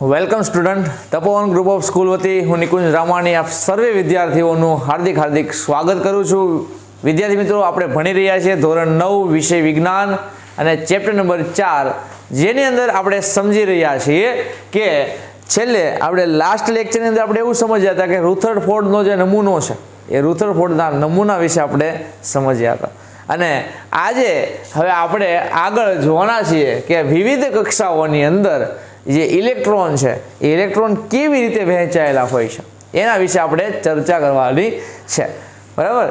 Welcome student Tapovan group of school વતી હું નિકુંજ રામાણી આપ સર્વે વિદ્યાર્થીઓનું હાર્દિક સ્વાગત કરું છું. વિદ્યાર્થી મિત્રો, આપણે ભણી રહ્યા છીએ ધોરણ 9 વિષય વિજ્ઞાન અને ચેપ્ટર નંબર 4, જેની અંદર આપણે સમજી રહ્યા છીએ કે છેલ્લે આપણે લાસ્ટ લેક્ચરની અંદર આપણે એવું સમજ્યા હતા કે રુથરફોર્ડનો જે નમૂનો છે એ રુથરફોર્ડના નમૂના વિશે આપણે સમજ્યા હતા. અને આજે હવે આપણે આગળ જોવાના છીએ કે વિવિધ કક્ષાઓની અંદર જે ઇલેક્ટ્રોન છે એ ઇલેક્ટ્રોન કેવી રીતે વહેંચાયેલા હોય છે એના વિશે આપણે ચર્ચા કરવાની છે. બરાબર,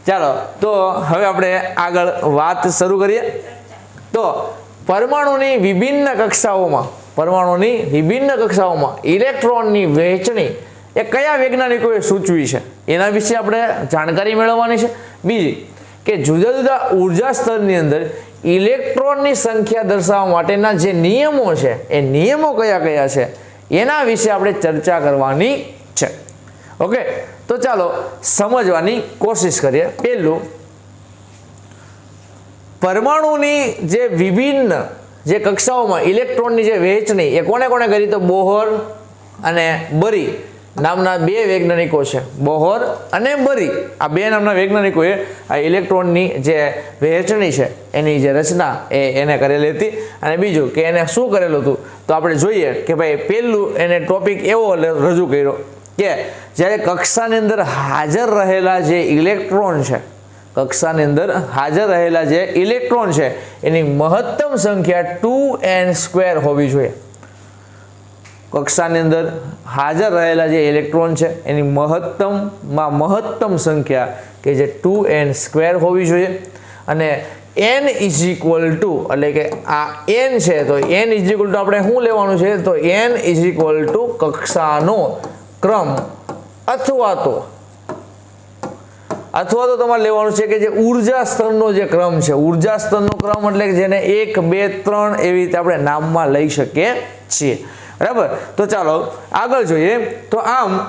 ચાલો તો હવે આપણે આગળ વાત શરૂ કરીએ. તો પરમાણુની વિભિન્ન કક્ષાઓમાં ઇલેક્ટ્રોનની વહેંચણી એ કયા વૈજ્ઞાનિકોએ સૂચવી છે એના વિશે આપણે જાણકારી મેળવવાની છે. બીજી કે જુદા જુદા ઉર્જા સ્તરની અંદર ઇલેક્ટ્રોનની સંખ્યા દર્શાવવા માટેના જે નિયમો છે એ નિયમો કયા કયા છે એના વિશે આપણે ચર્ચા કરવાની છે. ઓકે, તો ચાલો સમજવાની કોશિશ કરીએ. પહેલું, પરમાણુની જે વિભિન્ન જે કક્ષાઓમાં ઇલેક્ટ્રોનની જે વહેંચણી એ કોને કોને કરી? તો બોહર અને બરી નામના બે વૈજ્ઞાનિકો છે. બોહર અને બરી આ બે નામના વૈજ્ઞાનિકોએ આ ઇલેક્ટ્રોનની જે વહેંચણી છે એની જે રચના એને કરેલી હતી. અને બીજું કે એને શું કરેલું હતું તો આપણે જોઈએ કે ભાઈ પહેલું એને ટોપિક એવો રજૂ કર્યો કે જ્યારે કક્ષાની અંદર હાજર રહેલા જે ઇલેક્ટ્રોન છે એની મહત્તમ સંખ્યા 2n² હોવી જોઈએ. કક્ષાની અંદર હાજર રહેલા જે ઇલેક્ટ્રોન છે એની મહત્તમ સંખ્યા કે જે 2n² હોવી જોઈએ. અને n એટલે કે આ n છે તો n આપણે શું લેવાનું છે? તો n કક્ષાનો ક્રમ અથવા તો તમારે લેવાનું છે કે જે ઉર્જા સ્તરનો જે ક્રમ છે, ઉર્જા સ્તરનો ક્રમ એટલે કે જેને 1, 2, 3 એવી રીતે આપણે નામમાં લઈ શકીએ છીએ. બરાબર, તો ચાલો આગળ જોઈએ. તો આમ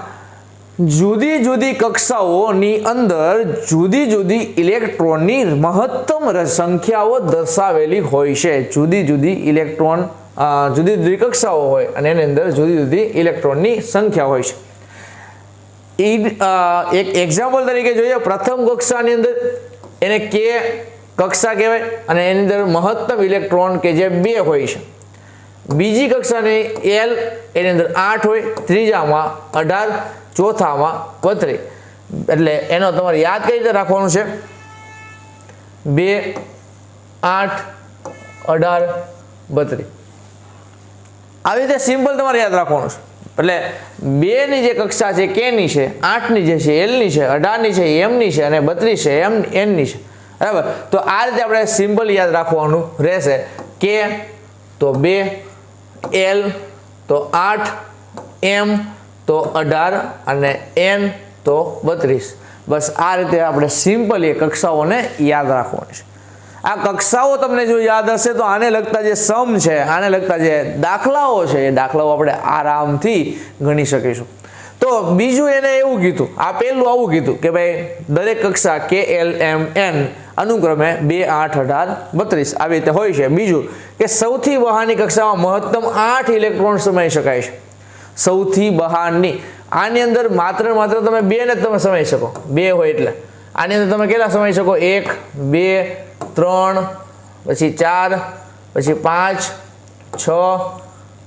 જુદી જુદી કક્ષાઓની અંદર જુદી જુદી ઇલેક્ટ્રોનની મહત્તમ સંખ્યાઓ દર્શાવેલી હોય છે. જુદી જુદી કક્ષાઓ હોય અને એની અંદર જુદી જુદી ઇલેક્ટ્રોનની સંખ્યા હોય છે. એક એક્ઝામ્પલ તરીકે જોઈએ. પ્રથમ કક્ષાની અંદર એને K કક્ષા કહેવાય અને એની અંદર મહત્તમ ઇલેક્ટ્રોન કે જે 2 હોય છે. બીજી કક્ષાની L એની અંદર 8 હોય, ત્રીજામાં 18, ચોથામાં 32. એટલે એનો તમારે યાદ કઈ રીતે રાખવાનું છે? 2, 8, 18, 32 આવી રીતે સિમ્પલ તમારે યાદ રાખવાનું છે. એટલે 2 ની જે કક્ષા છે K ની છે, 8 ની જે છે L ની છે, 18 ની છે M ની છે અને 32 છે N ની છે. બરાબર, તો આ રીતે આપણે સિમ્પલ યાદ રાખવાનું રહેશે. K તો 2, L તો 8, M તો 18 અને N તો 32. બસ આ રીતે આપણે સિમ્પલી કક્ષાઓને યાદ રાખવાની છે. આ કક્ષાઓ તમને જો યાદ હશે તો આને લગતા જે સમ છે, આને લગતા જે દાખલાઓ છે એ દાખલાઓ આપણે આરામથી ગણી શકીશું. તો બીજું એને એવું કીધું, આ પહેલું આવું કીધું કે ભાઈ દરેક કક્ષા K, L, M, N અનુક્રમે 2, 8, 18, 32 આવી રીતે હોય છે. બીજું કે સૌથી બહારની કક્ષામાં મહત્તમ 8 ઇલેક્ટ્રોન સમાઈ શકાય છે. સૌથી બહારની આની અંદર માત્ર તમે 2 ને તમે સમાઈ શકો. 2 હોય એટલે આની અંદર તમે કેટલા સમાઈ શકો? 1, 2, 3, પછી 4, પછી 5, 6,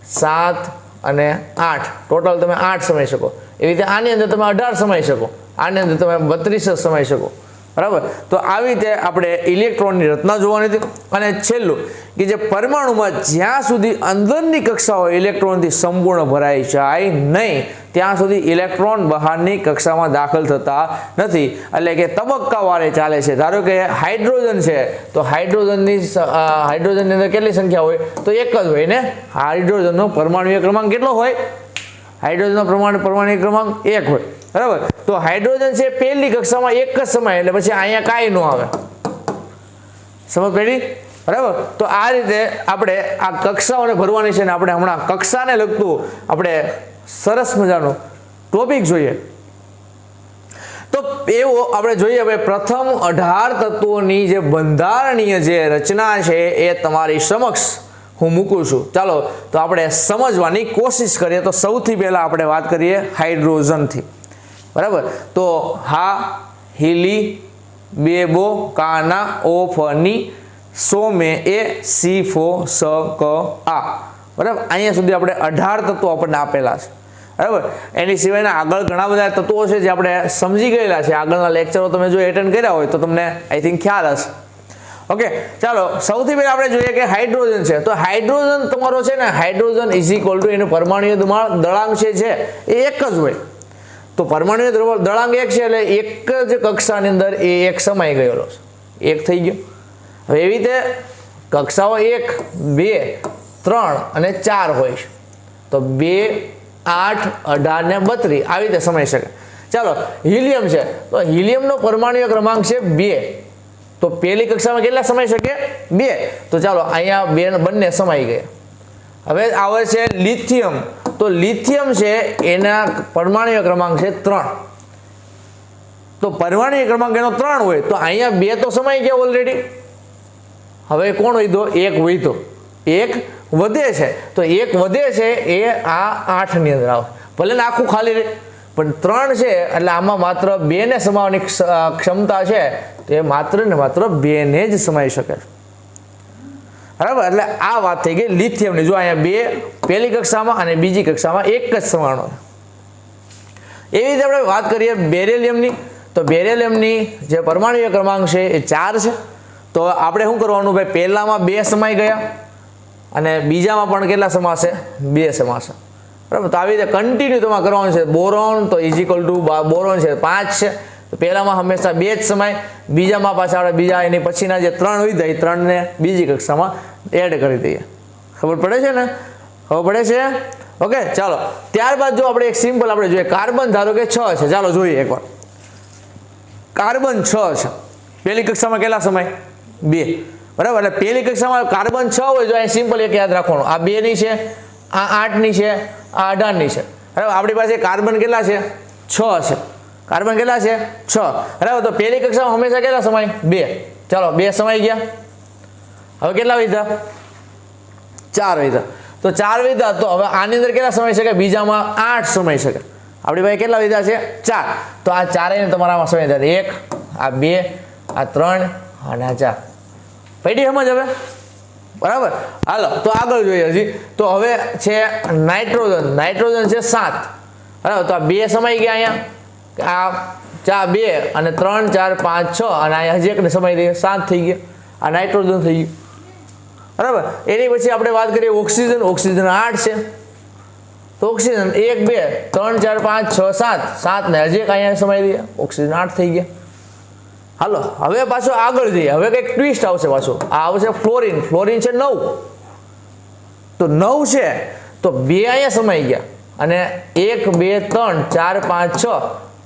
7 અને 8. ટોટલ તમે 8 સમાઈ શકો. એવી રીતે આની અંદર તમે 18 સમાઈ શકો, આની અંદર તમે 32 સમાઈ શકો. બરાબર, તો આવી રીતે આપણે ઇલેક્ટ્રોનની રચના જોવાની હતી. અને છેલ્લું કે જે પરમાણુમાં જ્યાં સુધી અંદરની કક્ષાઓ ઇલેક્ટ્રોનથી સંપૂર્ણ ભરાઈ જાય નહીં ત્યાં સુધી ઇલેક્ટ્રોન બહારની કક્ષામાં દાખલ થતા નથી. એટલે કે તબક્કાવારે ચાલે છે. ધારો કે હાઇડ્રોજન છે તો હાઇડ્રોજનની અંદર કેટલી સંખ્યા હોય? તો 1 જ હોય ને. હાઇડ્રોજનનો પરમાણુય ક્રમાંક કેટલો હોય? હાઇડ્રોજનનો પરમાણુય ક્રમાંક 1 હોય. બરાબર, તો હાઇડ્રોજન છે પહેલી કક્ષામાં 1 જ સમાય એટલે પછી અહીંયા કાંઈ ન આવે. સમજ પડી? બરાબર, તો આ રીતે આપણે આ કક્ષાઓને ભરવાની છે. ને આપણે હમણાં કક્ષાને લગતું આપણે સરસ મજાનો ટોપિક જોઈએ. તો એવો આપણે જોઈએ ભાઈ પ્રથમ 18 તત્વોની જે બંધારણીય જે રચના છે એ તમારી સમક્ષ હું મૂકું છું. ચાલો તો આપણે સમજવાની કોશિશ કરીએ. તો સૌથી પહેલાં આપણે વાત કરીએ હાઇડ્રોજનથી, બરાબર. તો હા, હિલી, બેબો, કાના, ઓ, ફની, સોમે, એ, સી, ફો, સ, ક, આ, બરાબર. અહીંયા સુધી આપણે 18 તત્વો આપણને આપેલા છે, બરાબર. એની સિવાયના આગળ ઘણા બધા તત્વો છે જે આપણે સમજી ગયેલા છે. આગળના લેક્ચરો તમે જો એટેન્ડ કર્યા હોય તો તમને આઈ થિંક ખ્યાલ હશે. ઓકે, ચાલો સૌથી પહેલા આપણે જોઈએ કે હાઇડ્રોજન છે. તો હાઇડ્રોજન તમારો છે ને, હાઇડ્રોજન ઇઝ ઇક્વલ ટુ એનું પરમાણુય દળાંક છે એ એક જ હોય. તો પરમાણુય દળાંક એક છે એટલે એક જ કક્ષાની અંદર એ એક સમાઈ ગયેલો છે, એક થઈ ગયો. હવે એવી રીતે કક્ષાઓ 1, 2, 3 અને 4 હોય છે. તો 2, 8, 18 ને 32 આવી રીતે સમાઈ શકે. ચાલો હિલિયમ છે. તો હિલિયમનો પરમાણુય ક્રમાંક છે 2. તો પહેલી કક્ષામાં કેટલા સમાઈ શકે? 2. તો ચાલો અહીંયા બંને સમાઈ ગયા. હવે આવે છે લિથિયમ. તો લિથિયમ છે એના પરમાણુય ક્રમાંક છે 3. તો પરમાણુય ક્રમાંક એનો 3 હોય તો અહીંયા 2 તો સમાઈ ગયા ઓલરેડી. હવે કોણ વધ્યો? 1 વધ્યો. 1 વધે છે. તો 1 વધે છે એ આ 8 ની અંદર આવે. ભલે ને આખું ખાલી રહે, પણ 3 છે એટલે આમાં માત્ર 2 ને સમાવવાની ક્ષમતા છે. તો એ માત્ર ને માત્ર 2 ને જ સમાઈ શકે, બરાબર. એટલે આ વાત થઈ ગઈ લિથિયમની. જો અહીંયા 2 પહેલી કક્ષામાં અને બીજી કક્ષામાં એક જ સમાણો. એવી રીતે આપણે વાત કરીએ બેરિલિયમની. તો બેરિલિયમની જે પરમાણુય ક્રમાંક છે એ 4 છે. તો આપણે શું કરવાનું ભાઈ? પહેલામાં 2 સમાઈ ગયા અને બીજામાં પણ કેટલા સમાશે? 2 સમાશે, બરાબર. તો આવી રીતે કન્ટિન્યુ તમારે કરવાનું છે. બોરોન તો ઇઝ ઇક્વલ ટુ બોરોન છે 5 છે. તો પહેલામાં હંમેશા 2 જ સમાય, બીજામાં પાછા આપણે બીજા એની પછીના જે 3 હોય એ 3 ને બીજી કક્ષામાં એડ કરી દઈએ. ખબર પડે છે ને? ખબર પડે છે? ઓકે, ચાલો ત્યારબાદ જો આપણે એક સિમ્પલ આપણે જોઈએ. કાર્બન ધારો કે 6 છે. ચાલો જોઈએ એકવાર. કાર્બન 6 છે. પહેલી કક્ષામાં કેટલા સમાય? 2, બરાબર. એટલે પહેલી કક્ષામાં કાર્બન 6 હોય તો અહીં સિમ્પલ એક યાદ રાખવાનું, આ 2 ની છે, આ 8 ની છે, આ 18 ની છે, બરાબર. આપણી પાસે કાર્બન કેટલા છે? 6 છે. કાર્બન કેટલા છે? 6, બરાબર. તો પહેલી કક્ષામાં હંમેશા કેટલા સમાય? 2. ચાલો 2 સમાઈ ગયા. હવે કેટલા વધ્યા? 4 વધ્યા. તો 4 વધ્યા તો હવે આની અંદર કેટલા સમાઈ શકે? બીજામાં 8 સમાઈ શકે. આપણી પાસે કેટલા વધ્યા છે? 4. તો આ 4 તમારામાં સમાઈ જાય. 1, આ 2, આ 3 અને આ 4. પડી સમજ હવે, બરાબર. હાલો તો આગળ જોઈએ હજી. તો હવે છે નાઇટ્રોજન. નાઇટ્રોજન છે 7, બરાબર. તો આ 2 સમાઈ ગયા અહીંયા, આ 2 અને 3, 4, 5, 6 અને અહીંયા હજી એકને સમાઈ દઈએ, 7 થઈ ગયા. આ નાઇટ્રોજન થઈ ગયું, બરાબર. એની પછી આપણે વાત કરીએ ઓક્સિજન. ઓક્સિજન 8 છે. તો ઓક્સિજન 1, 2, 3, 4, 5, 6, 7 ને હજી એક અહીંયા સમાઈ દઈએ, ઓક્સિજન 8 થઈ ગયા. હાલો હવે પાછો આગળ જઈએ. હવે કંઈક ટ્વિસ્ટ આવશે પાછું. આ આવશે ફ્લોરિન. ફ્લોરિન છે 9. તો 9 છે તો 2 અહીંયા સમાઈ ગયા અને 1, 2, 3, 4, 5,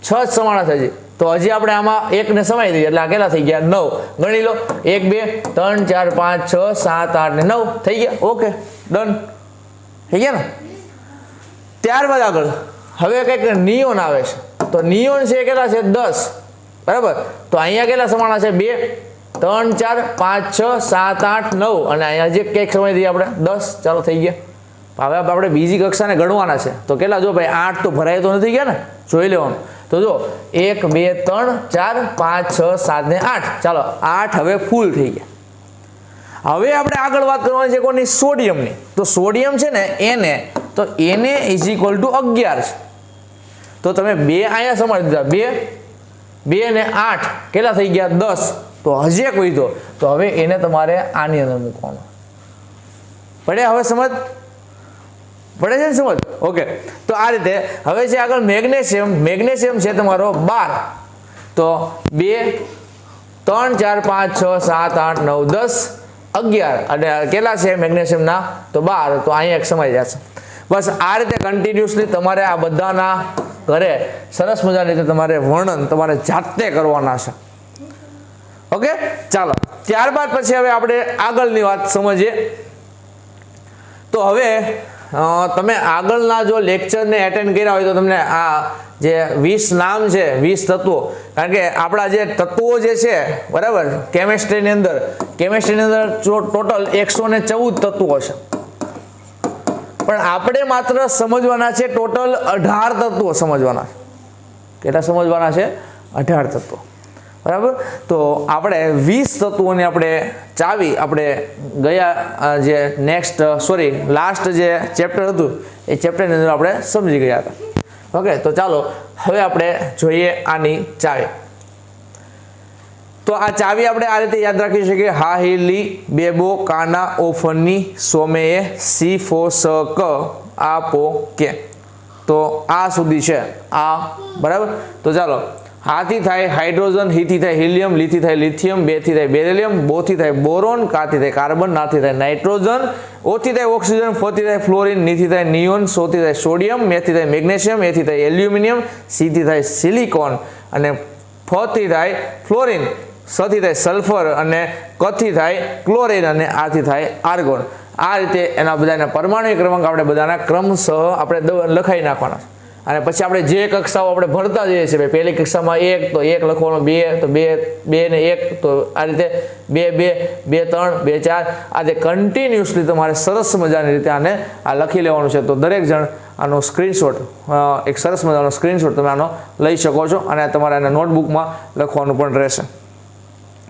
6 જ સમાણા છે હજી. તો હજી આપણે આમાં એકને સમાઈ દઈએ એટલે આ કેટલા થઈ ગયા? 9. ગણી લો, 1, 2, 3, 4, 5, 6, 7, 8 ને 9 થઈ ગયા. ઓકે, ડન થઈ ગયા ને. ત્યારબાદ આગળ હવે કંઈક નિયોન આવે છે. તો નિયોન છે કેટલા છે? 10, બરાબર. તો અહીંયા કેટલા સમાણા છે? 2, 3, 4, 5, 6, 7, 8, 9 અને અહીંયા હજી કંઈક સમાઈ દઈએ આપણે 10. ચાલો થઈ ગયા. હવે આપણે બીજી કક્ષાને ગણવાના છે. તો કેટલા? જો ભાઈ 8 તો ભરાય તો નથી ગયા ને, જોઈ લેવાનું. તો જો 1, 2, 3, 4, 5, 6, 7 ને 8. ચાલો 8 હવે ફૂલ થઈ ગયા. હવે આપણે આગળ વાત કરવાની છે કોની? સોડિયમની. તો સોડિયમ છે ને એને, તો એને ઇઝ ઇક્વલ ટુ 11 છે. તો તમે 2 અહીંયા સમાવી દીધા, 2 ને 8 કેટલા થઈ ગયા? 10. તો હજી એક વધ્યો. તો હવે એને તમારે આની અંદર મૂકવાનો. પડે હવે સમજ? પડે છે ને સમજ? ઓકે. તો આ રીતે હવે છે આગળ મેગ્નેશિયમ. મેગ્નેશિયમ છે તમારો 12. તો 2, 3, 4, 5, 6, 7, 8, 9, 10, 11 અને કેટલા છે મેગ્નેશિયમના? તો 12. તો અહીંયા એક સમાઈ જશે. બસ આ રીતે કન્ટિન્યુઅસલી તમારે આ બધાના ઘરે સરસ મજાની રીતે તમારે વર્ણન તમારે જાતે કરવાના છે. ઓકે, ચાલો ત્યારબાદ પછી હવે આપણે આગળની વાત સમજીએ. તો હવે તમે આગળના જો લેક્ચરને એટેન્ડ કર્યા હોય તો તમને આ જે 20 નામ છે 20 તત્વો, કારણ કે આપણા જે તત્વો જે છે બરાબર કેમેસ્ટ્રીની અંદર ટોટલ 114 તત્વો છે, પણ આપણે માત્ર સમજવાના છે ટોટલ 18 તત્વો સમજવાના છે. કેટલા સમજવાના છે? 18 તત્વો. બરાબર. તો આપણે 20 તત્વોની આપણે ચાવી આપણે ગયા જે લાસ્ટ જે ચેપ્ટર હતું એ ચેપ્ટરની અંદર આપણે સમજી ગયા હતા. ઓકે, તો ચાલો હવે આપણે જોઈએ આની ચાવી. તો આ ચાવી આપણે આ રીતે યાદ રાખી શકીએ: હા હી લી બેબો કાના ઓફની સોમેએ સી ફો સ ક આ પો કે. તો આ સુધી છે આ. બરાબર. તો ચાલો, હાથી થાય હાઇડ્રોજન, હીથી થાય હિલિયમ, લીથી થાય લિથિયમ, બેથી થાય બેરિલિયમ, બોથી થાય બોરોન, કાથી થાય કાર્બન, નાથી થાય નાઇટ્રોજન, ઓથી થાય ઓક્સિજન, ફોથી થાય ફ્લોરિન, નીથી થાય નિયોન, સોથી થાય સોડિયમ, મેથી થાય મેગ્નેશિયમ, એથી થાય એલ્યુમિનિયમ, સીથી થાય સિલિકોન, અને ફથી થાય ફ્લોરિન, સથી થાય સલ્ફર, અને કથી થાય ક્લોરિન, અને આથી થાય આર્ગોન. આ રીતે એના બધાના પરમાણુ ક્રમાંક આપણે બધાના ક્રમશઃ આપણે લખાઈ નાખવાના. અને પછી આપણે જે કક્ષાઓ આપણે ભણતા જઈએ છીએ, પહેલી કક્ષામાં 1 તો 1 લખવાનો, 2 તો 2 ને 1 તો આ રીતે 2 2 2 3 2 4 આ રીતે કન્ટિન્યુઅસલી તમારે સરસ મજાની રીતે આને આ લખી લેવાનું છે. તો દરેક જણ આનો સ્ક્રીનશોટ, એક સરસ મજાનો સ્ક્રીનશોટ તમે આનો લઈ શકો છો અને તમારે આના નોટબુકમાં લખવાનું પણ રહેશે.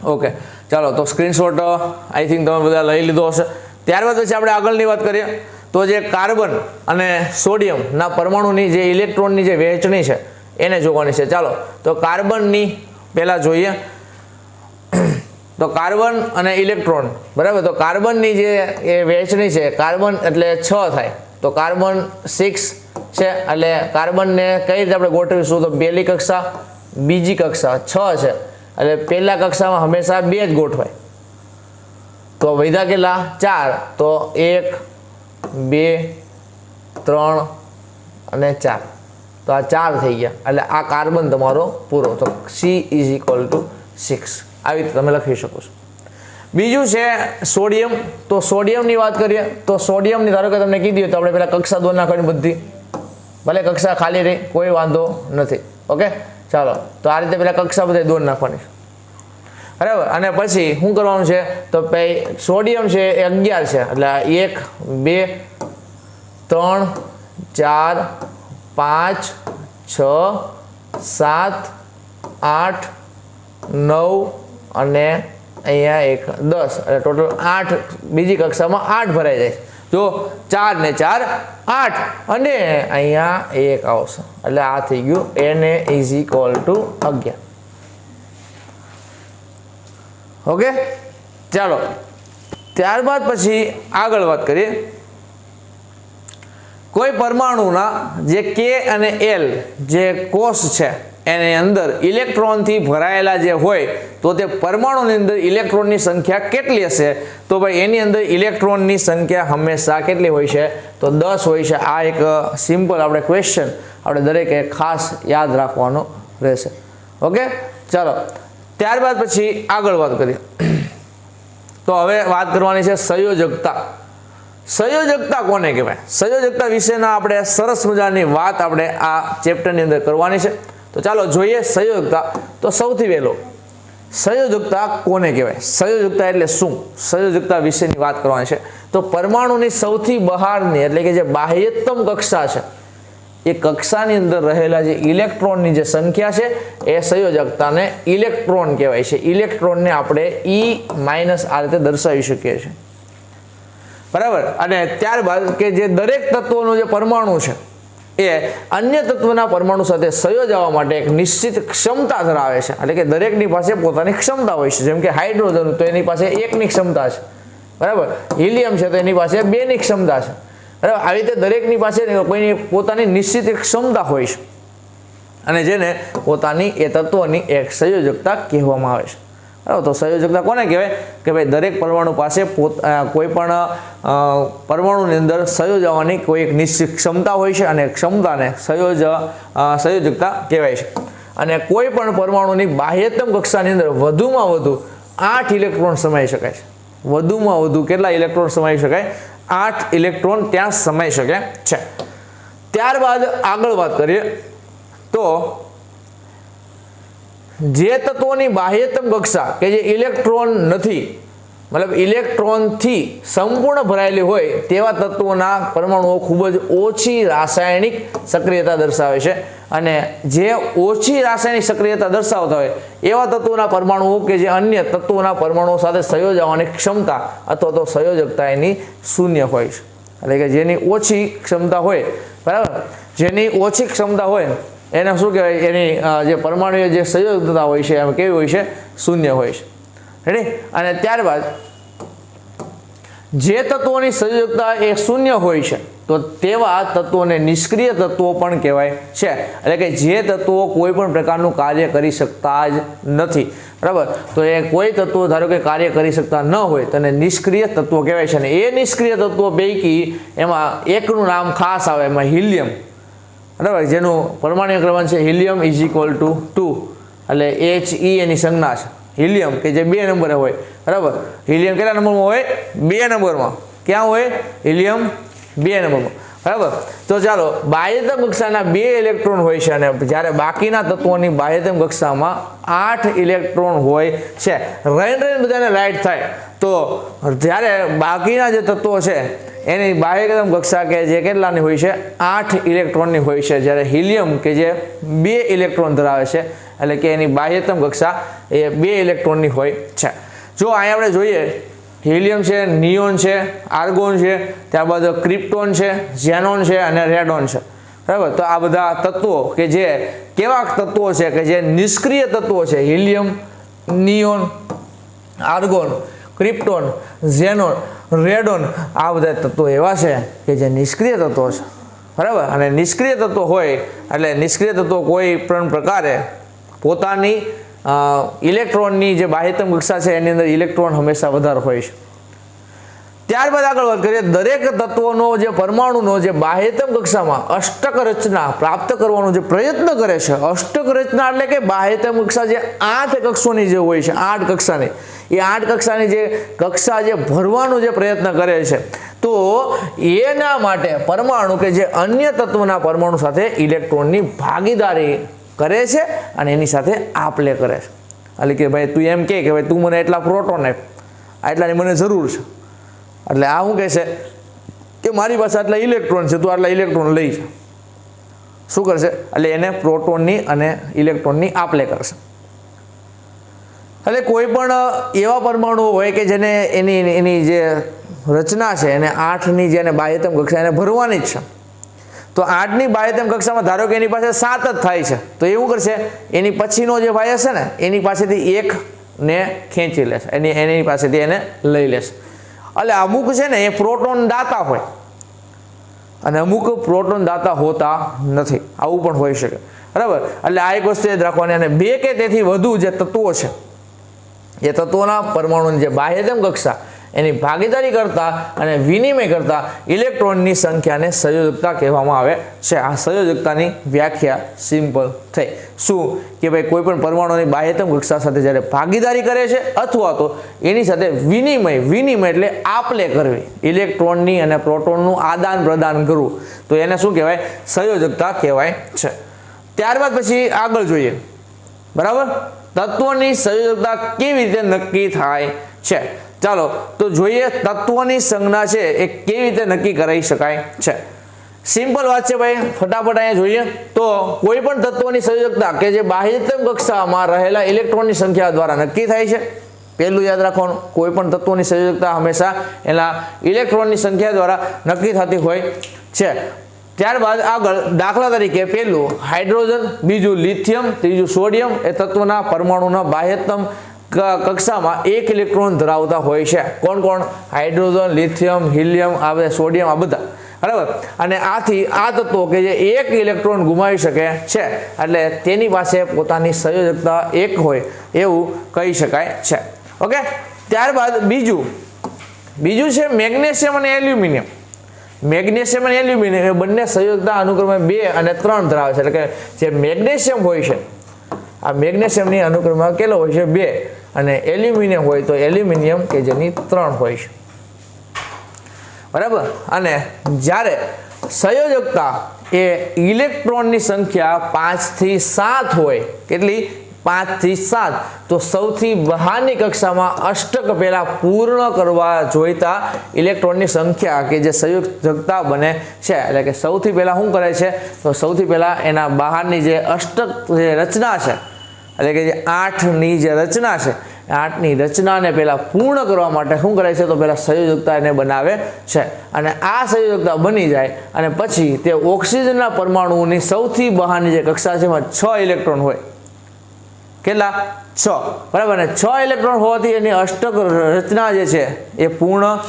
ઓકે, ચાલો, તો સ્ક્રીનશોટ આઈ થિંક તમે બધા લઈ લીધો હશે. ત્યારબાદ પછી આપણે આગળની વાત કરીએ તો જે કાર્બન અને સોડિયમના પરમાણુની જે ઇલેક્ટ્રોનની જે વહેંચણી છે એને જોવાની છે. ચાલો, તો કાર્બનની પહેલાં જોઈએ. તો કાર્બન અને ઇલેક્ટ્રોન, બરાબર. તો કાર્બનની જે એ વહેંચણી છે, કાર્બન એટલે 6 થાય, તો કાર્બન 6 છે. એટલે કાર્બનને કઈ રીતે આપણે ગોઠવીશું? તો પહેલી કક્ષા, બીજી કક્ષા 6 છે, એટલે પહેલા કક્ષામાં હંમેશા 2 જ ગોઠવાય. તો વૈધા કેટલા? 4. તો 1 2 3 અને 4. તો આ 4 થઈ ગયા, એટલે આ કાર્બન તમારો પૂરો. તો C = 6. આવી રીતે તમે લખી શકો છો. બીજું છે સોડિયમ. તો સોડિયમની વાત કરીએ તો સોડિયમની ધારો કે તમને કીધી તો આપણે પહેલા કક્ષા દોરી નાખવાની બધી, ભલે કક્ષા ખાલી રહી કોઈ વાંધો નથી. ઓકે, ચાલો, તો આ રીતે પહેલા કક્ષા બધી દોરી નાખવાની, બરાબર. અને પછી શું કરવાનું છે? તો સોડિયમ છે એ 11 છે, એટલે 1 2 3 4 5 6 7 8 9 અને અહીંયા 1 10, એટલે ટોટલ 8. બીજી કક્ષામાં 8 ભરાઈ જાય. જો 4 ને 4 8, અને અહીંયા 1 આવશે, એટલે આ થઈ ગયું Na = 11. ઓકે, ચાલો, ત્યારબાદ પછી આગળ વાત કરીએ. કોઈ પરમાણુના જે K અને L જે કોષ છે એની અંદર ઇલેક્ટ્રોનથી ભરાયેલા જે હોય તો તે પરમાણુની અંદર ઇલેક્ટ્રોનની સંખ્યા કેટલી હશે? તો ભાઈ એની અંદર ઇલેક્ટ્રોનની સંખ્યા હંમેશા કેટલી હોય છે? તો 10 હોય છે. આ એક સિમ્પલ આપણે ક્વેશ્ચન આપણે દરેકે ખાસ યાદ રાખવાનો રહેશે. ઓકે, ચાલો, ત્યારબાદ પછી આગળ વાત કરીએ. તો હવે વાત કરવાની છે સંયોજકતા. સંયોજકતા કોને કહેવાય? સંયોજકતા વિશેના આપણે સરસ મજાની વાત આપણે આ ચેપ્ટરની અંદર કરવાની છે. તો ચાલો જોઈએ સંયોજકતા. તો સૌથી પહેલો, સંયોજકતા કોને કહેવાય? સંયોજકતા એટલે શું? સંયોજકતા વિશેની વાત કરવાની છે. તો પરમાણુની સૌથી બહારની એટલે કે જે બાહ્યતમ કક્ષા છે એ કક્ષાની અંદર રહેલા જે ઇલેક્ટ્રોનની જે સંખ્યા છે એ સંયોજકતાને ઇલેક્ટ્રોન કહેવાય છે. ઇલેક્ટ્રોનને આપણે E- આ રીતે દર્શાવી શકીએ છીએ, બરાબર. અને ત્યારબાદ કે જે દરેક તત્વનો જે પરમાણુ છે એ અન્ય તત્વના પરમાણુ સાથે સંયોજવા માટે એક નિશ્ચિત ક્ષમતા ધરાવે છે. એટલે કે દરેકની પાસે પોતાની ક્ષમતા હોય છે. જેમ કે હાઇડ્રોજન તો એની પાસે 1ની ક્ષમતા છે, બરાબર. હિલિયમ છે તો એની પાસે 2ની ક્ષમતા છે, બરાબર. આવી રીતે દરેકની પાસે કોઈની પોતાની નિશ્ચિત એક ક્ષમતા હોય છે, અને જેને પોતાની એ તત્વની એક સંયોજકતા કહેવામાં આવે છે, બરાબર. તો સંયોજકતા કોને કહેવાય? કે ભાઈ દરેક પરમાણુ પાસે કોઈ પણ પરમાણુની અંદર સંયોજવાની કોઈ એક નિશ્ચિત ક્ષમતા હોય છે, અને ક્ષમતાને સંયોજકતા કહેવાય છે. અને કોઈ પણ પરમાણુની બાહ્યતમ કક્ષાની અંદર વધુમાં વધુ 8 ઇલેક્ટ્રોન સમાઈ શકાય છે. વધુમાં વધુ કેટલા ઇલેક્ટ્રોન સમાઈ શકાય? 8 ઇલેક્ટ્રોન ત્યાં સમાઈ શકે છે. ત્યારબાદ આગળ વાત કરીએ તો જે તત્વોની બાહ્યતમ કક્ષા કે જે ઇલેક્ટ્રોન નથી, મતલબ ઇલેક્ટ્રોનથી સંપૂર્ણ ભરાયેલી હોય તેવા તત્વોના પરમાણુઓ ખૂબ જ ઓછી રાસાયણિક સક્રિયતા દર્શાવે છે, અને જે ઓછી રાસાયણિક સક્રિયતા દર્શાવતા હોય એવા તત્વોના પરમાણુઓ કે જે અન્ય તત્વોના પરમાણુઓ સાથે સંયોજવાની ક્ષમતા અથવા તો સંયોજકતા એની શૂન્ય હોય છે. એટલે કે જેની ઓછી ક્ષમતા હોય, બરાબર, જેની ઓછી ક્ષમતા હોય એને શું કહેવાય, એની જે પરમાણુઓ જે સંયોજકતા હોય છે એમ કેવી હોય છે, શૂન્ય હોય છે. રેડી. અને ત્યારબાદ જે તત્વોની સંયોજકતા એ શૂન્ય હોય છે તો તેવા તત્વોને નિષ્ક્રિય તત્વો પણ કહેવાય છે. એટલે કે જે તત્વો કોઈ પણ પ્રકારનું કાર્ય કરી શકતા જ નથી, બરાબર, તો એ કોઈ તત્વો ધારો કે કાર્ય કરી શકતા ન હોય તેને નિષ્ક્રિય તત્વો કહેવાય છે. અને એ નિષ્ક્રિય તત્વો પૈકી એમાં એકનું નામ ખાસ આવે, એમાં હિલિયમ, બરાબર, જેનું પરમાણુ ક્રમાંક છે હિલિયમ = 2, એટલે He એની સંજ્ઞા છે. હિલિયમ કે જે 2 નંબરે હોય, બરાબર, હિલિયમ કેટલા નંબરમાં હોય, 2 નંબરમાં. ક્યાં હોય, હિલિયમ 2 નંબરમાં, બરાબર. તો ચાલો, બાહ્યતમ કક્ષાના 2 ઇલેક્ટ્રોન હોય છે અને જ્યારે બાકીના તત્વોની બાહ્યતમ કક્ષામાં 8 ઇલેક્ટ્રોન હોય છે. રહીને બધાને લાઇટ થાય તો જ્યારે બાકીના જે તત્વો છે એની બાહ્યતમ કક્ષા કે જે કેટલાની હોય છે, 8 ઇલેક્ટ્રોનની હોય છે, જ્યારે હિલિયમ કે જે 2 ઇલેક્ટ્રોન ધરાવે છે એટલે કે એની બાહ્યતમ કક્ષા એ 2 ઇલેક્ટ્રોનની હોય છે. જો અહીંયા આપણે જોઈએ, હિલિયમ છે, નિયોન છે, આર્ગોન છે, ત્યારબાદ ક્રિપ્ટોન છે, ઝેનોન છે અને રેડોન છે, બરાબર. તો આ બધા તત્વો કે જે કેવા તત્વો છે કે જે નિષ્ક્રિય તત્વો છે, helium, neon, argon, krypton, xenon, radon, આ બધા તત્વો એવા છે કે જે નિષ્ક્રિય તત્વો છે, બરાબર. અને નિષ્ક્રિય તત્વો હોય એટલે નિષ્ક્રિય તત્વો કોઈ પણ પ્રકારે પોતાની ઇલેક્ટ્રોનની જે બાહ્યતમ કક્ષા છે એની અંદર ઇલેક્ટ્રોન હંમેશા વધારે હોય છે. ત્યારબાદ આગળ વાત કરીએ, દરેક તત્વોનો જે પરમાણુનો જે બાહ્યતમ કક્ષામાં અષ્ટક રચના પ્રાપ્ત કરવાનો જે પ્રયત્ન કરે છે, અષ્ટક રચના એટલે કે બાહ્યતમ કક્ષા જે 8 કક્ષોની જે હોય છે, 8 કક્ષાની, એ 8 કક્ષાની જે કક્ષા જે ભરવાનો જે પ્રયત્ન કરે છે, તો એના માટે પરમાણુ કે જે અન્ય તત્વના પરમાણુ સાથે ઇલેક્ટ્રોનની ભાગીદારી કરે છે અને એની સાથે આપ-લે કરે છે. એટલે કે ભાઈ તું એમ કે ભાઈ તું મને એટલા પ્રોટોન આપ, આટલાની મને જરૂર છે, એટલે આ શું કહે છે કે મારી પાસે આટલા ઇલેક્ટ્રોન છે, તું આટલા ઇલેક્ટ્રોન લઈ જા. શું કરશે, એટલે એને પ્રોટોનની અને ઇલેક્ટ્રોનની આપ-લે કરશે. એટલે કોઈ પણ એવા પરમાણુ હોય કે જેને એની જે રચના છે એને 8ની જેને બાહ્યતમ કક્ષા એને ભરવાની જ છે, તો 8ની બાહ્યતમ કક્ષામાં ધારો કે એની પાસે 7 જ થાય છે, તો એવું કરશે, એની પછીનો જે ભાઈ હશે ને એની પાસેથી એકને ખેંચી લેશે, એની પાસેથી એને લઈ લેશે. એટલે અમુક છે ને એ પ્રોટોન દાતા હોય અને અમુક પ્રોટોન દાતા હોતા નથી, આવું પણ હોઈ શકે, બરાબર. એટલે આ એક વસ્તુ યાદ રાખવાની. અને 2 કે તેથી વધુ જે તત્વો છે એ તત્વોના પરમાણુની જે બાહ્યતમ કક્ષા એની ભાગીદારી કરતા અને વિનિમય કરતા ઇલેક્ટ્રોનની સંખ્યાને સંયોજકતા કહેવામાં આવે છે. આ સંયોજકતાની વ્યાખ્યા સિમ્પલ થઈ. શું કે ભાઈ કોઈ પણ પરમાણુની બાહ્યતમ કક્ષા સાથે જ્યારે ભાગીદારી કરે છે અથવા તો એની સાથે વિનિમય એટલે આપ-લે કરવી, ઇલેક્ટ્રોનની અને પ્રોટોનનું આદાન પ્રદાન કરવું, તો એને શું કહેવાય, સંયોજકતા કહેવાય છે. ત્યારબાદ પછી આગળ જોઈએ, બરાબર, તત્વોની સંયોજકતા કેવી રીતે નક્કી થાય છે. ચાલો તો જોઈએ તત્વોની સંજ્ઞા છે એ કેવી રીતે નક્કી કરી શકાય છે. સિમ્પલ વાત છે ભાઈ, ફટાફટ અહીંયા જોઈએ તો કોઈ પણ તત્વોની સંયોજકતા કે જે બાહ્યતમ કક્ષામાં રહેલા ઇલેક્ટ્રોનની સંખ્યા દ્વારા નક્કી થાય છે. પહેલું યાદ રાખવાનું, કોઈ પણ તત્વોની સંયોજકતા હંમેશા એના ઇલેક્ટ્રોનની સંખ્યા દ્વારા નક્કી થતી હોય છે. ત્યારબાદ આગળ દાખલા તરીકે પહેલું હાઇડ્રોજન, બીજું લિથિયમ, ત્રીજું સોડિયમ એ તત્વના પરમાણુના બાહ્યતમ કક્ષામાં 1 ઇલેક્ટ્રોન ધરાવતા હોય છે. કોણ કોણ? હાઇડ્રોજન, લિથિયમ, હિલિયમ, આ બધા સોડિયમ, આ બધા, બરાબર. અને આથી આ તત્વો કે જે 1 ઇલેક્ટ્રોન ગુમાવી શકે છે એટલે તેની પાસે પોતાની સંયોજકતા 1 હોય એવું કહી શકાય છે. ઓકે. ત્યારબાદ બીજું છે મેગ્નેશિયમ અને એલ્યુમિનિયમ. મેગ્નેશિયમ અને એલ્યુમિનિયમ એ બંને સંયોજકતા અનુક્રમે 2 અને 3 ધરાવે છે. એટલે કે જે મેગ્નેશિયમ હોય છે, આ મેગ્નેશિયમની અનુક્રમે કેટલો હોય છે? 2, અને એલ્યુમિનિયમ હોય તો એલ્યુમિનિયમ કે જેની 3 હોય છે, બરાબર. અને જ્યારે સંયોજકતા એ ઇલેક્ટ્રોનની સંખ્યા 5 થી 7 હોય, કેટલી? 5 થી 7, તો સૌથી બહારની કક્ષામાં અષ્ટક પહેલા પૂર્ણ કરવા જોઈતા ઇલેક્ટ્રોનની સંખ્યા કે જે સંયોજકતા બને છે, એટલે કે સૌથી પહેલા શું કરે છે? તો સૌથી પહેલા એના બહારની જે અષ્ટક જે રચના છે, એટલે કે જે 8ની જે રચના છે, 8ની રચનાને પહેલા પૂર્ણ કરવા માટે શું કરે છે? તો પહેલા સંયોજકતા એને બનાવે છે, અને આ સંયોજકતા બની જાય અને પછી તે ઓક્સિજનના પરમાણુઓની સૌથી બહારની જે કક્ષા છે એમાં 6 ઇલેક્ટ્રોન હોય. કેટલા? 6, બરાબર ને? 6 ઇલેક્ટ્રોન હોવાથી એની અષ્ટક રચના જે છે એ પૂર્ણ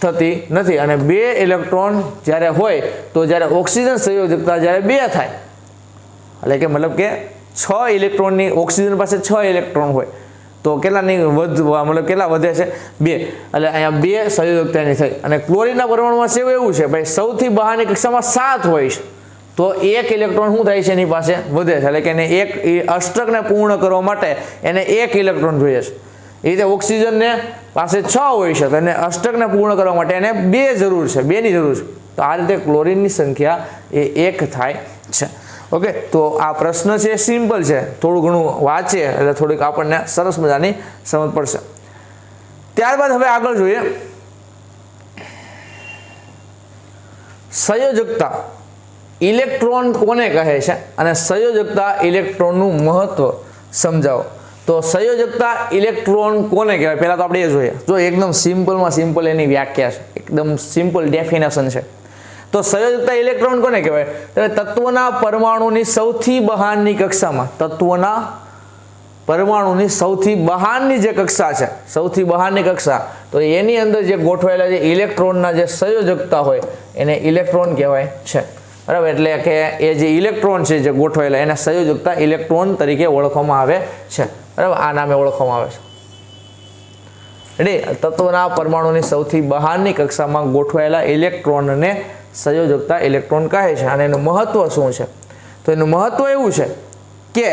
થતી નથી, અને 2 ઇલેક્ટ્રોન જ્યારે હોય તો જ્યારે ઓક્સિજન સંયોજકતા જ્યારે 2 થાય, એટલે કે મતલબ કે 6 ઇલેક્ટ્રોનની ઓક્સિજન પાસે 6 ઇલેક્ટ્રોન હોય તો કેટલાની મતલબ કેટલા વધે છે? 2. એટલે અહીંયા 2 સંયોજકતાની થઈ. અને ક્લોરીનના પરમાણુમાં સેવ એવું છે ભાઈ, સૌથી બહારની કક્ષામાં 7 હોય છે તો 1 ઇલેક્ટ્રોન શું થાય છે? એની પાસે વધે છે, એટલે કે એને એક અષ્ટકને પૂર્ણ કરવા માટે એને 1 ઇલેક્ટ્રોન જોઈએ છે. એ રીતે ઓક્સિજનને પાસે 6 હોય છે તો એને અષ્ટકને પૂર્ણ કરવા માટે એને 2 જરૂર છે, 2ની જરૂર છે. તો આ રીતે ક્લોરીનની સંખ્યા એ 1 થાય છે. ઓકે, તો આ પ્રશ્ન છે સિમ્પલ છે, થોડું ઘણું વાંચીએ એટલે થોડીક આપણને સરસ મજાની સમજ પડશે. ત્યારબાદ હવે આગળ જોઈએ સંયોજકતા ઇલેક્ટ્રોન કોને કહે છે અને સંયોજકતા ઇલેક્ટ્રોનનું મહત્વ સમજાવો. તો સંયોજકતા ઇલેક્ટ્રોન કોને કહેવાય? પહેલા તો આપણે એ જોઈએ. જો એકદમ સિમ્પલમાં સિમ્પલ એની વ્યાખ્યા છે, એકદમ સિમ્પલ ડેફિનેશન છે. તો સંયોજકતા ઇલેક્ટ્રોન કોને કહેવાય? તત્વના પરમાણુની સૌથી બહારની કક્ષામાં, તત્વના પરમાણુની સૌથી બહારની જે કક્ષા છે, સૌથી બહારની કક્ષા, તો એની અંદર જે ગોઠવાયેલા જે ઇલેક્ટ્રોનના જે સંયોજકતા હોય એને ઇલેક્ટ્રોન કહેવાય છે, બરાબર? એટલે કે એ જે ઇલેક્ટ્રોન છે જે ગોઠવાયેલા એને સંયોજકતા ઇલેક્ટ્રોન તરીકે ઓળખવામાં આવે છે, બરાબર? આ નામે ઓળખવામાં આવે છે. રેડી? તત્વના પરમાણુની સૌથી બહારની કક્ષામાં ગોઠવાયેલા ઇલેક્ટ્રોનને સંયોજકતા ઇલેક્ટ્રોન કહે છે. અને એનું મહત્વ શું છે? તો એનું મહત્વ એવું છે કે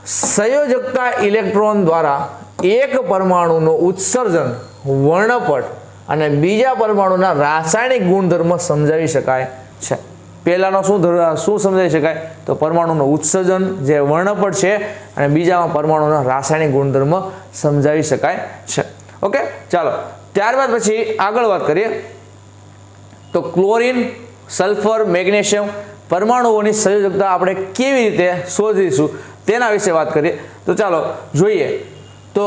સંયોજકતા ઇલેક્ટ્રોન દ્વારા એક પરમાણુનું ઉત્સર્જન, વર્ણપટ અને બીજા પરમાણુના રાસાયણિક ગુણધર્મ સમજાવી શકાય છે. પહેલાનો શું સમજાવી શકાય? તો પરમાણુનું ઉત્સર્જન, જે વર્ણપટ છે, અને બીજામાં પરમાણુના રાસાયણિક ગુણધર્મ સમજાવી શકાય છે. ઓકે, ચાલો ત્યારબાદ પછી આગળ વાત કરીએ તો ક્લોરીન, સલ્ફર, મેગ્નેશિયમ પરમાણુઓની સંયોજકતા આપણે કેવી રીતે શોધીશું તેના વિશે વાત કરીએ. તો ચાલો જોઈએ. તો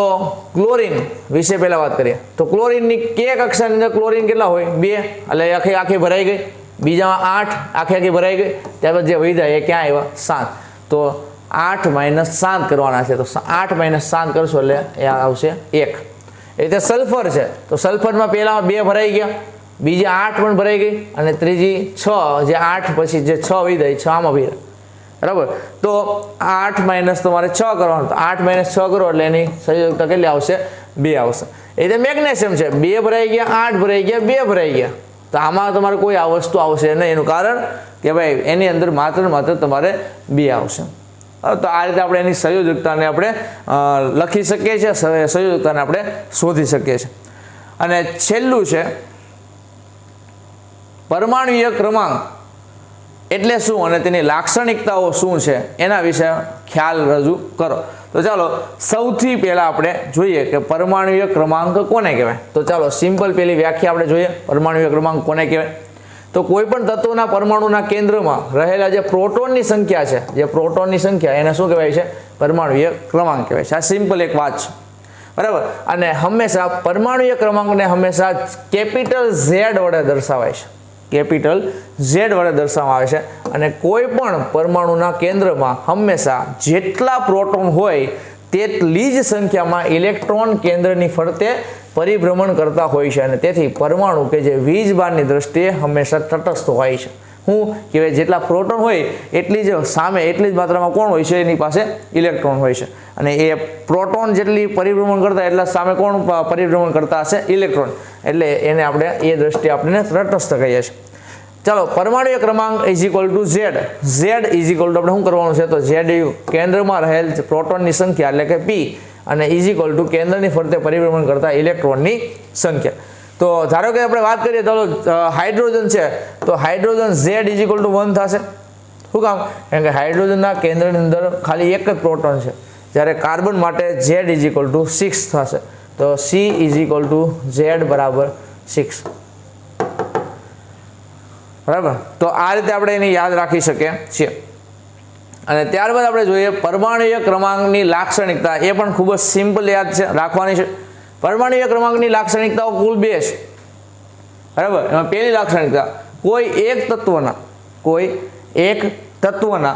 ક્લોરીન વિશે પહેલા વાત કરીએ. તો ક્લોરીનની કે કક્ષાની અંદર ક્લોરીન કેટલા હોય? 2, એટલે આખી ભરાઈ ગઈ. બીજામાં 8 આખી ભરાઈ ગઈ. ત્યારબાદ જે વધ્યા એ ક્યાં આવ્યા? 7. તો 8 - 7 કરવાના છે. તો 8 - 7 કરશો એટલે એ આવશે 1. એ રીતે સલ્ફર છે. તો સલ્ફરમાં પહેલા 2 ભરાઈ ગયા, બીજી 8 પણ ભરાઈ ગઈ, અને ત્રીજી 6, જે 8 પછી જે 6 વધ્યા એ 6માં ભર્યા, બરાબર? તો 8 - તમારે 6 કરવાનું. તો 8 - 6 કરો એટલે એની સંયોજકતા કેટલી આવશે? 2 આવશે. એ રીતે મેગ્નેશિયમ છે. 2 ભરાઈ ગયા, 8 ભરાઈ ગયા, 2 ભરાઈ ગયા. તો આમાં તમારે કોઈ આ વસ્તુ આવશે નહીં. એનું કારણ કે ભાઈ એની અંદર માત્ર તમારે 2 આવશે. તો આ રીતે આપણે એની સંયોજકતાને આપણે લખી શકીએ છીએ, સંયોજકતાને આપણે શોધી શકીએ છીએ. અને છેલ્લું છે પરમાણુય ક્રમાંક એટલે શું અને તેની લાક્ષણિકતાઓ શું છે એના વિશે ખ્યાલ રજૂ કરો. તો ચાલો સૌથી પહેલા આપણે જોઈએ કે પરમાણુય ક્રમાંક કોને કહેવાય. તો ચાલો સિમ્પલ પેલી વ્યાખ્યા આપણે જોઈએ. પરમાણુય ક્રમાંક કોને કહેવાય? તો કોઈ પણ તત્વના પરમાણુના કેન્દ્રમાં રહેલા જે પ્રોટોનની સંખ્યા છે, જે પ્રોટોનની સંખ્યા, એને શું કહેવાય છે? પરમાણુય ક્રમાંક કહેવાય છે. આ સિમ્પલ એક વાત છે, બરાબર? અને હંમેશા પરમાણુય ક્રમાંકને હંમેશા કેપિટલ Z વડે દર્શાવાય છે, કેપિટલ Z વડે દર્શાવવામાં આવે છે. અને કોઈ પણ પરમાણુના કેન્દ્રમાં હંમેશા જેટલા પ્રોટોન હોય તેટલી જ સંખ્યામાં ઇલેક્ટ્રોન કેન્દ્રની ફરતે પરિભ્રમણ કરતા હોય છે. અને તેથી પરમાણુ કે જે વીજભારની દ્રષ્ટિએ હંમેશા તટસ્થ હોય છે. શું કહેવાય? જેટલા પ્રોટોન હોય એટલી જ સામે એટલી જ માત્રામાં કોણ હોય છે? એની પાસે ઇલેક્ટ્રોન હોય છે. અને એ પ્રોટોન જેટલી પરિભ્રમણ કરતા એટલા સામે કોણ પરિભ્રમણ કરતા હશે? ઇલેક્ટ્રોન. એટલે એને આપણે એ દ્રષ્ટિએ આપણે તટસ્થ કહીએ છીએ. ચાલો પરમાણુય ક્રમાંક Z. Z આપણે શું કરવાનું છે? તો Z કેન્દ્રમાં રહેલ પ્રોટોનની સંખ્યા એટલે કે P, અને કેન્દ્રની ફરતે પરિભ્રમણ કરતા ઇલેક્ટ્રોનની સંખ્યા. તો ધારો કે આપણે વાત કરીએ ચાલો હાઇડ્રોજન છે તો હાઇડ્રોજન Z = 1 થશે. શું કામ? કારણ કે હાઇડ્રોજનના કેન્દ્રની અંદર ખાલી એક જ પ્રોટોન છે, જ્યારે કાર્બન માટે Z = 6 થશે. તો C = Z = 6. બરાબર. તો આ રીતે આપણે એને યાદ રાખી શકીએ છીએ. અને ત્યારબાદ આપણે જોઈએ પરમાણુય ક્રમાંકની લાક્ષણિકતા. એ પણ ખૂબ જ સિમ્પલ યાદ છે રાખવાની છે. પરમાણુય ક્રમાંકની લાક્ષણિકતાઓ કુલ 2 છે. બરાબર. એમાં પહેલી લાક્ષણિકતા કોઈ એક તત્વના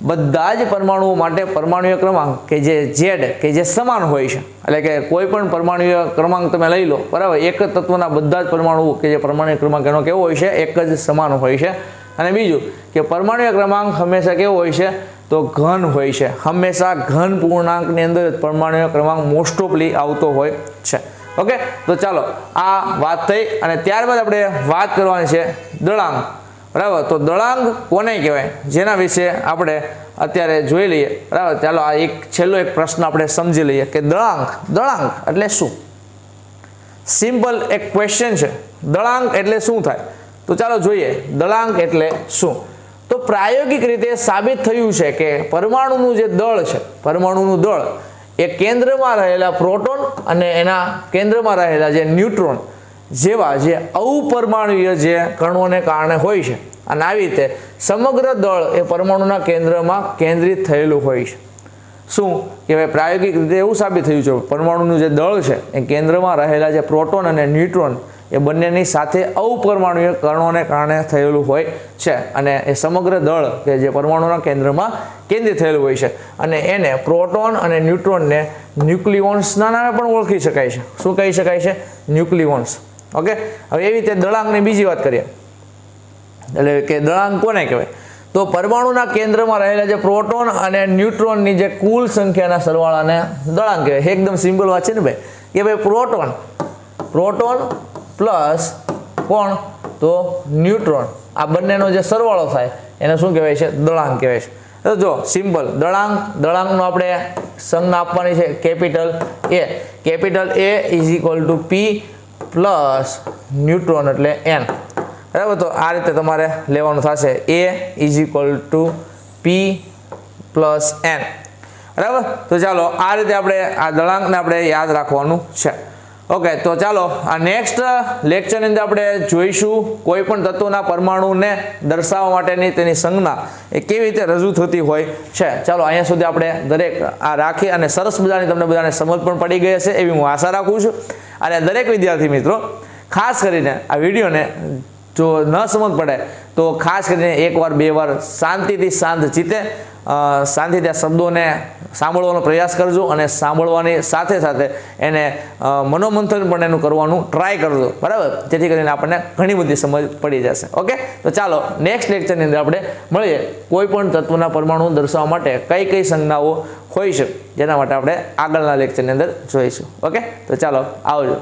બધા જ પરમાણુઓ માટે પરમાણુય ક્રમાંક કે જે Z કે જે સમાન હોય છે. એટલે કે કોઈ પણ પરમાણુય ક્રમાંક તમે લઈ લો, બરાબર, એક જ તત્વના બધા જ પરમાણુઓ કે જે પરમાણુય ક્રમાંક એનો કેવો હોય છે? એક જ સમાન હોય છે. અને બીજું કે પરમાણુય ક્રમાંક હંમેશા કેવો હોય છે? તો ઘન હોય છે. હંમેશા ઘન પૂર્ણાંકની અંદર પરમાણુય ક્રમાંક મોસ્ટ ઓફલી આવતો હોય છે. ઓકે, તો ચાલો આ વાત થઈ. અને ત્યારબાદ આપણે વાત કરવાની છે દળાંક. બરાબર. તો દળાંક કોને કહેવાય? જેના વિશે આપણે અત્યારે જોઈ લઈએ. બરાબર. ચાલો આ છેલ્લો એક પ્રશ્ન આપણે સમજી લઈએ કે દળાંક એટલે શું? સિમ્પલ એક ક્વેશ્ચન છે. દળાંક એટલે શું થાય? તો ચાલો જોઈએ દળાંક એટલે શું. તો પ્રાયોગિક રીતે સાબિત થયું છે કે પરમાણુનું જે દળ છે, પરમાણુનું દળ એ કેન્દ્રમાં રહેલા પ્રોટોન અને એના કેન્દ્રમાં રહેલા જે ન્યુટ્રોન જેવા જે અપરમાણુય જે કણોને કારણે હોય છે. અને આવી રીતે સમગ્ર દળ એ પરમાણુના કેન્દ્રમાં કેન્દ્રિત થયેલું હોય છે. શું કહેવાય? પ્રાયોગિક રીતે એવું સાબિત થયું છે પરમાણુનું જે દળ છે એ કેન્દ્રમાં રહેલા જે પ્રોટોન અને ન્યુટ્રોન એ બંનેની સાથે અપરમાણુય કણોને કારણે થયેલું હોય છે. અને એ સમગ્ર દળ કે જે પરમાણુના કેન્દ્રમાં કેન્દ્રિત થયેલું હોય છે. અને એને પ્રોટોન અને ન્યુટ્રોનને ન્યુક્લિયોન્સના નામે પણ ઓળખી શકાય છે. શું કહી શકાય છે? ન્યુક્લિયોન્સ. ઓકે, હવે એવી રીતે દળાંકની બીજી વાત કરીએ. એટલે કે દળાંક કોને કહેવાય? તો પરમાણુના કેન્દ્રમાં રહેલા જે પ્રોટોન અને ન્યુટ્રોનની જે કુલ સંખ્યાના સરવાળાને દળાંક કહેવાય. એકદમ સિમ્પલ વાત છે ને ભાઈ, કે ભાઈ પ્રોટોન પ્લસ કોણ? તો ન્યુટ્રોન, આ બંનેનો જે સરવાળો થાય એને શું કહેવાય છે? દળાંક કહેવાય છે. તો જો સિમ્પલ દળાંકનો આપણે સંજ્ઞા આપવાની છે capital A = P plus neutron એટલે N. બરાબર. તો આ રીતે તમારે લેવાનું થશે A = P પ્લસ N. બરાબર. તો ચાલો આ રીતે આપણે આ દળાંકને આપણે યાદ રાખવાનું છે. ઓકે, તો ચાલો આ નેક્સ્ટ લેક્ચરની અંદર આપણે જોઈશું કોઈ પણ તત્વના પરમાણુને દર્શાવવા માટેની તેની સંજ્ઞા એ કેવી રીતે રજૂ થતી હોય છે. ચાલો અહીંયા સુધી આપણે દરેક આ રાખી અને સરસ મજાની તમને બધાને સમજ પણ પડી ગઈ હશે એવી હું આશા રાખું છું. અને દરેક વિદ્યાર્થી મિત્રો ખાસ કરીને આ વિડીયોને જો ન સમજ પડે તો ખાસ કરીને એકવાર બે વાર શાંતિથી શાંત ચિત્તે શાંતિથી આ શબ્દોને સાંભળવાનો પ્રયાસ કરજો અને સાંભળવાની સાથે સાથે એને મનોમંથન પણ એનું કરવાનું ટ્રાય કરજો. બરાબર. જેથી કરીને આપણને ઘણી બધી સમજ પડી જશે. ઓકે, તો ચાલો નેક્સ્ટ લેક્ચરની અંદર આપણે મળીએ કોઈ પણ તત્વના પરમાણુ દર્શાવવા માટે કઈ સંજ્ઞાઓ હોય છે જેના માટે આપણે આગળના લેક્ચરની અંદર જોઈશું. ઓકે, તો ચાલો આવજો.